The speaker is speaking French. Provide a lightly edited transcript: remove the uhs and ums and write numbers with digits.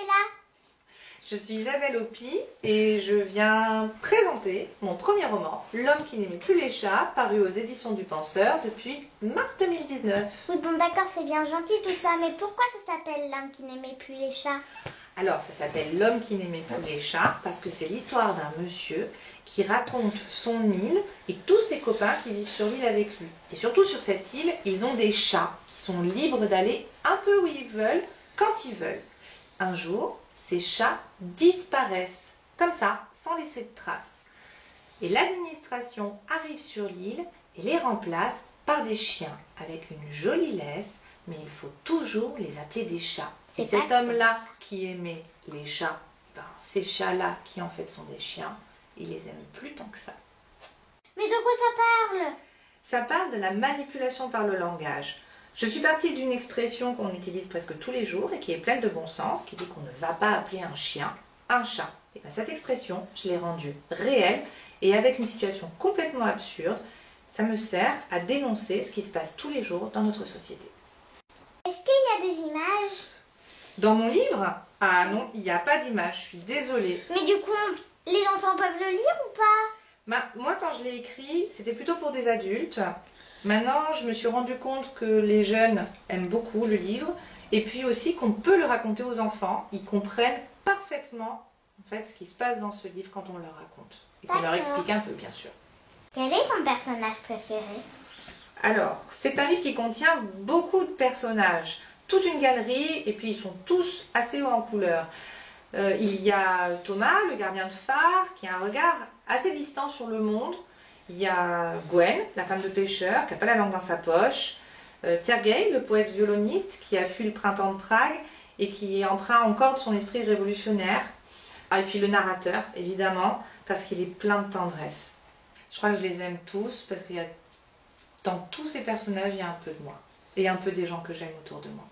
es là? Je suis Isabelle Hopi et je viens présenter mon premier roman, L'homme qui n'aimait plus les chats, paru aux éditions du Penseur depuis mars 2019. Oui, bon d'accord, c'est bien gentil tout ça, mais pourquoi ça s'appelle L'homme qui n'aimait plus les chats? Alors, ça s'appelle L'homme qui n'aimait plus les chats parce que c'est l'histoire d'un monsieur qui raconte son île et tous ses copains qui vivent sur l'île avec lui. Et surtout sur cette île, ils ont des chats qui sont libres d'aller un peu où ils veulent, quand ils veulent. Un jour, ces chats disparaissent, comme ça, sans laisser de traces. Et l'administration arrive sur l'île et les remplace par des chiens avec une jolie laisse, mais il faut toujours les appeler des chats. Et cet homme-là qui aimait les chats, ces chats-là qui en fait sont des chiens, il les aime plus tant que ça. Mais de quoi ça parle? Ça parle de la manipulation par le langage. Je suis partie d'une expression qu'on utilise presque tous les jours et qui est pleine de bon sens, qui dit qu'on ne va pas appeler un chien un chat. Et bien cette expression, je l'ai rendue réelle et avec une situation complètement absurde, ça me sert à dénoncer ce qui se passe tous les jours dans notre société. Est-ce qu'il y a des images? Dans mon livre? Ah non, il n'y a pas d'image, je suis désolée. Mais du coup, les enfants peuvent le lire ou pas? Moi, quand je l'ai écrit, c'était plutôt pour des adultes. Maintenant, je me suis rendu compte que les jeunes aiment beaucoup le livre et puis aussi qu'on peut le raconter aux enfants. Ils comprennent parfaitement en fait, ce qui se passe dans ce livre quand on leur raconte. Et qu'on leur explique un peu, bien sûr. Quel est ton personnage préféré? Alors, c'est un livre qui contient beaucoup de personnages, toute une galerie, et puis ils sont tous assez hauts en couleur. Il y a Thomas, le gardien de phare, qui a un regard assez distant sur le monde. Il y a Gwen, la femme de pêcheur, qui n'a pas la langue dans sa poche. Sergueï, le poète violoniste, qui a fui le printemps de Prague et qui est empreint encore de son esprit révolutionnaire. Ah, et puis le narrateur, évidemment, parce qu'il est plein de tendresse. Je crois que je les aime tous, parce qu'il y a dans tous ces personnages, il y a un peu de moi. Et un peu des gens que j'aime autour de moi.